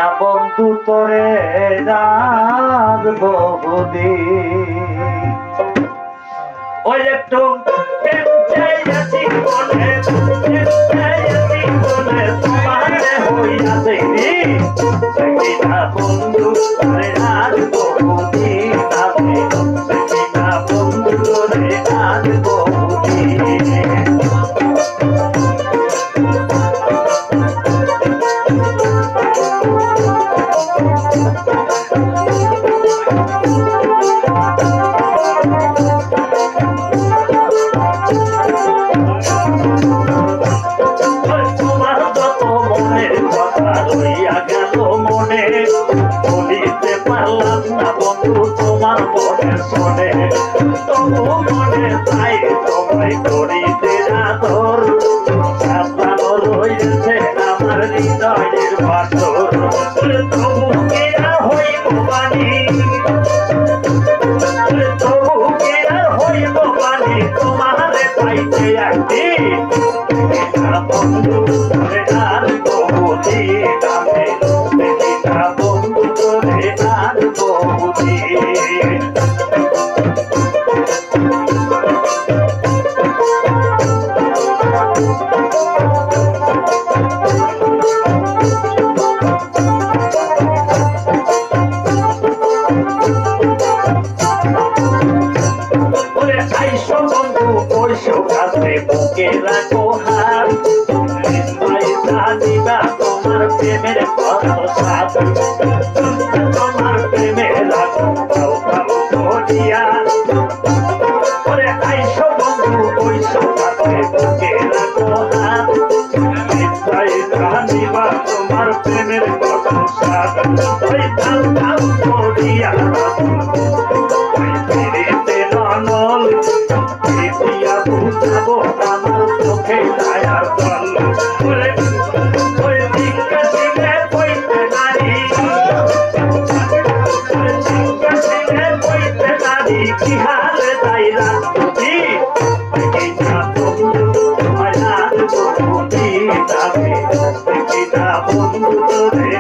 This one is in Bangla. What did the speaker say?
না বন্ধু তোরে রাত বহুদিন ওই একটু প্রেম চাইয়াছি মনে প্রেম চাইয়াছি মনে তোমারে হইয়াছে রে সখিনা বন্ধু তোরে রাত বহুদিন আমি সখিনা বন্ধু তোরে রাত বহুদিন বলিতে পারলাম না বন্ধু তোমার মনে শোনে তবু মনে চাই তোমায় করিতে আদর সাজানো রয়েছে আমার হৃদয়ের বাসর তবু কিনা হইব বাণী তবু কিনা হইব বাণী তোমারে পাইতে একদিন বন্ধু আর বহুদিন আমি বন্ধু তোরে আর বহুদিন আইসো বন্ধু বৈশো কাছে বুকে রাখো হাত জানিবা তোমার প্রেমের কত সাথ তোমার প্রেমে রাখো করিয়া ওরে আইসো বন্ধু বৈশো কাছে বুকে রাখো হাত জানিবা তোমার প্রেমের কত সাথ ওই ধাল ধাল করিয়া বুঝাবো আমার চোখে দায়ার জল ওই জিজ্ঞাসিলে কইতে নারী জিজ্ঞাসিলে কইতে নারী কি হালে দাইরা তুই কিনা বন্ধু মায়ার বন্ধু আমি কিনা বন্ধু তোরে